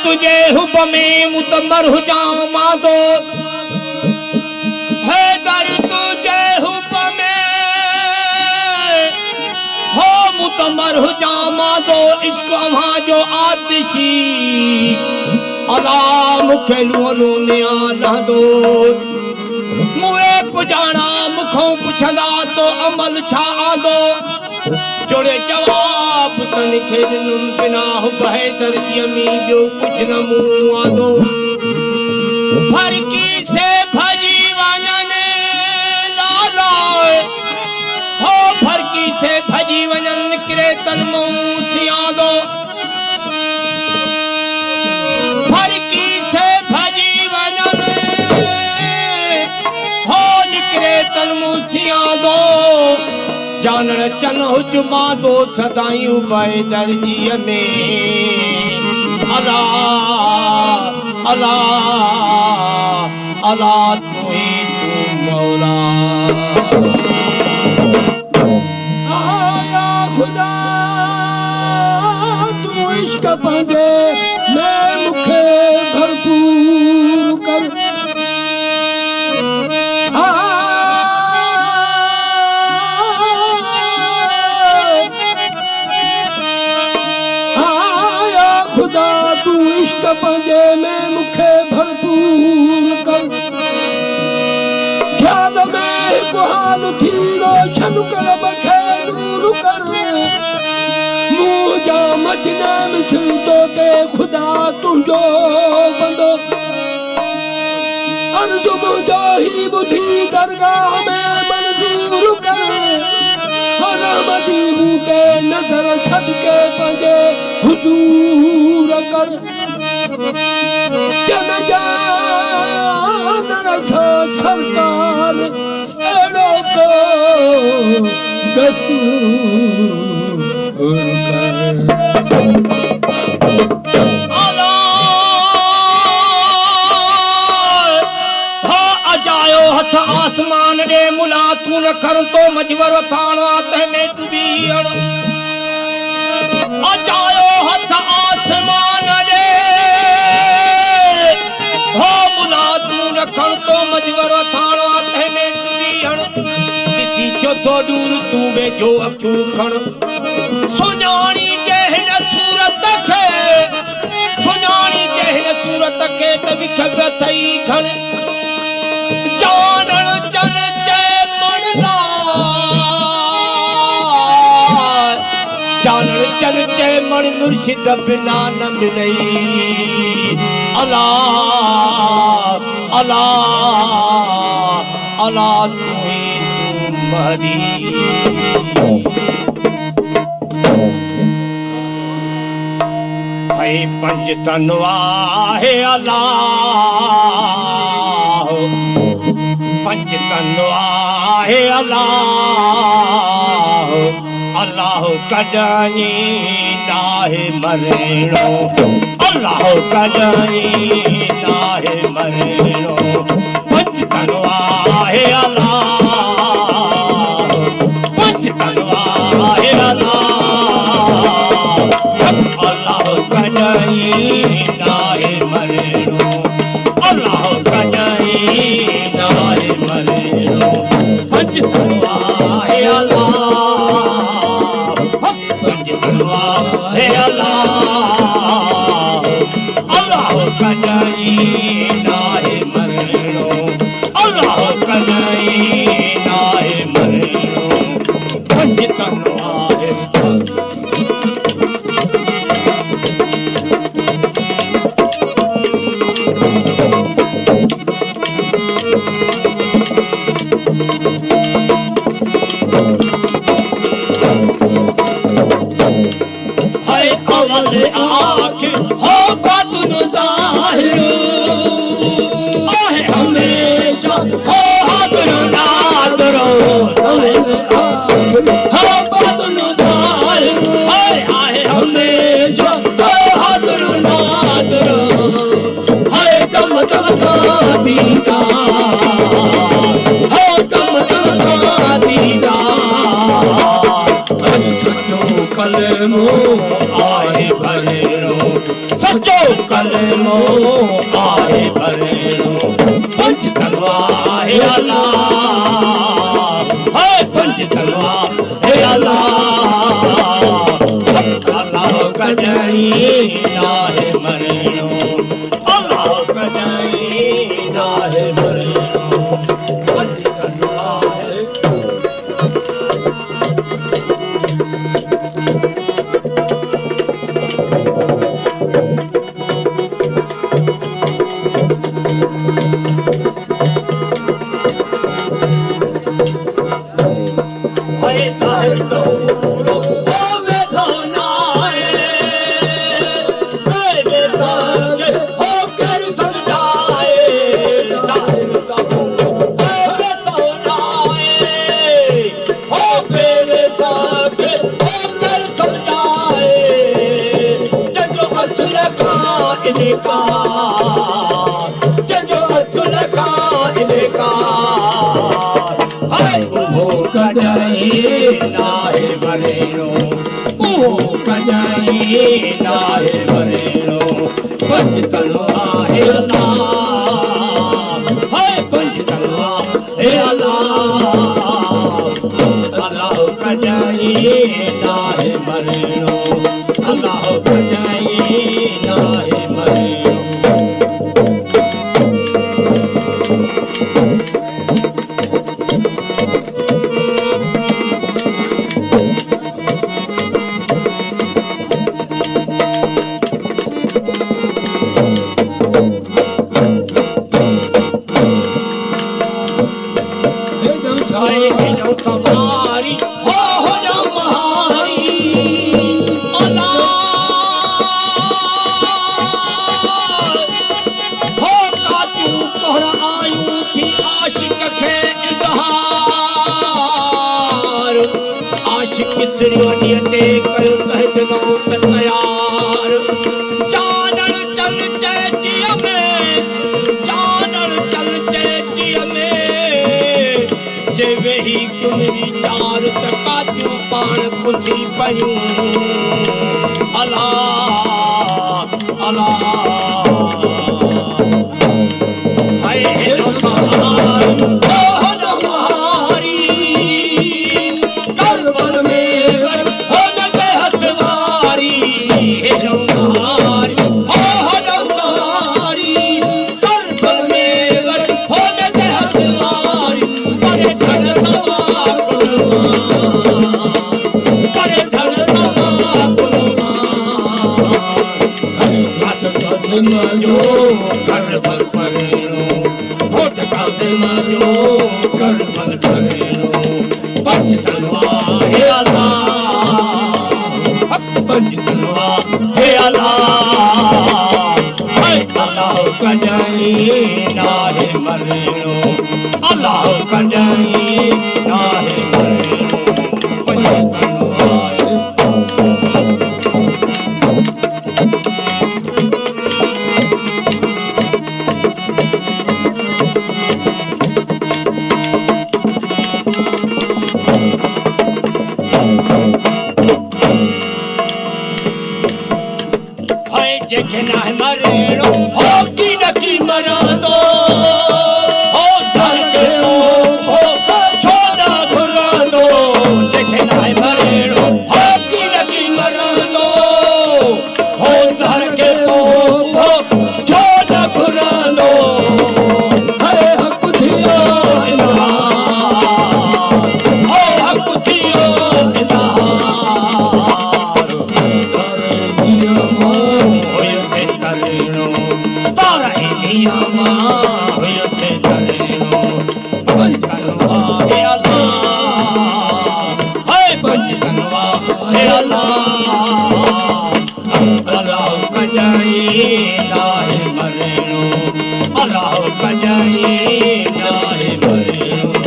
तुझे हुब में मुतमर हुजाऊं मादो है दर तुझे हुब में हो मुतमर हुजाऊं मादो इश्क अम्हा जो आतिशी अला मुखे लुअनो निया लहदो मुए पुजाना मुखों पुछंदा तो अमल छा आदो जोड़े जवाब तन खे ॾिनुम बिना हुब हैदर जी अमी ॿियो कुझु न मूं आदो फरकी से भॼी वञनि लाला हो फरकी से भॼी वञनि निकिरे तन मूं सियादो फरकी से भॼी वञनि हो निकिरे तन मूं सियादो जानण चन हुज मादो सदायूं बए दर्जीअ में अला अला अला तू ही तू मौला आया खुदा तू इश्क पंहिंजे में मूंखे भरपूर कर पंहिंजे में मूंखे भरपूर कर ख्याल में हिकु हाल थी रोशन कर मूंखे दूर कर मुंहुं जा मजने मिसल तो के खुदा तुंहिंजो बंदो अर्ज़ु मुंहिंजो ही ॿुधी दरगाह में मंज़ूर कर रहमती मूंखे नज़र सदके पंहिंजे हुजूर कर जन जानण सां सरकार अहिड़ो को दस्तूर अजायो हथ आसमान ॾे मुला तूं न कर तो मजवर थाणा तंहिंमें तूं बीहण अजायो हथ आसमान ॾे हो मुला तूं न खण तो मजवर थाणा तंहिंमें तूं बीहण ॾिसी चोथो दूर तूं वेझो अखियूं खण सुञाणी जे हिन सूरत खे सुञाणी जे हिन सूरत खे त विख थई खण जानण चन जय मणना जानण चन जय मण मुर्शिद बिना न मिलई अला अला अला तू ही तू महदी है पंज तन आहे अला पंज तन आहे अल्लाह अल्लाह कॾहिं नाहे मरेणो अल्लाह कॾहिं नाहे मरेणो पंज तन आहे अल्लाह पंज तन आहे अल्लाह अल्लाह कॾहिं नाहे मरेणो अल्लाह कॾहिं नाहे मरेणो पंज तन आहे अल्लाह पंज तन आहे अल्लाह अल्लाह कॾहिं नाहे मरेणो अल्लाह कॾहिं नाहे मरेणो पंज तन आहे हाय अवल आखिर हो बातुन जाहिर आहे हमेशा हो हादर नादर हो बातुन जाहिर आहे हमेशा हो हादर नादर हाय दम दम दीदा हो दम दम दीदा सचो कलमो आहे भरेरो सचो कलमो आहे भरेरो पंच तलवा है अल्लाह है पंच तलवा है अल्लाह अल्लाह कजई नाहे मरेरो अल्लाह कजई नाहे मरेरो पंच तलवा है नाहे मरेरो ओ कजाई नाहे मरेरो पंच तलवा है अल्लाह हाय पंच तलवा है अल्लाह अल्लाह कजाई नाहे मरेरो अल्लाह कजाई नाहे मरेरो सवारी हो महारी हो कातू कोहर आयू थी आशिक खे इज़हार आशिक सिरवनीअ ते कयो कहजनो त तयार चानण चल चैचीअ में चानण चल चैचीअ में जे वेही कुमरी चार चकातियूं पाण खुशी पयूं अल्लाह अल्लाह हाय हेलो सवारी हो नहारी करबल में हो नगे हसवारी हेलो सवारी हो नहारी करबल में हो नगे हसवारी करे धन सवा करे धन सवा मजो करबल परेरो होठ कासे मजो करबल परेरो पंच तलवा है अल्लाह पंच तलवा है अल्लाह हाय अल्लाह कजाई नाहे मरेरो अल्लाह कजाई नाहे मरेरो पंच तलवा जेके ना मरेरो हो की नकी मरा दो हो धर के हो छोड़ा घुरा दो हे अल्लाह अल्लाह कजाई नाहे मरेणो अल्लाह कजाई नाहे मरेणो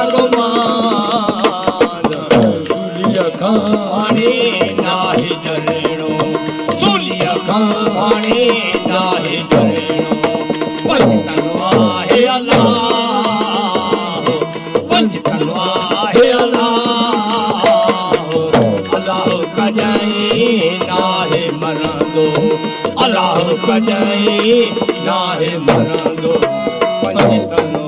करो मान, हाणे नाहे जणो पंजतन आहे अल्लाह पंजतन आहे अल्लाह अल्लाह कॾहिं नाहे मरंदो अल्लाह कॾहिं नाहे मरंदो पंजतन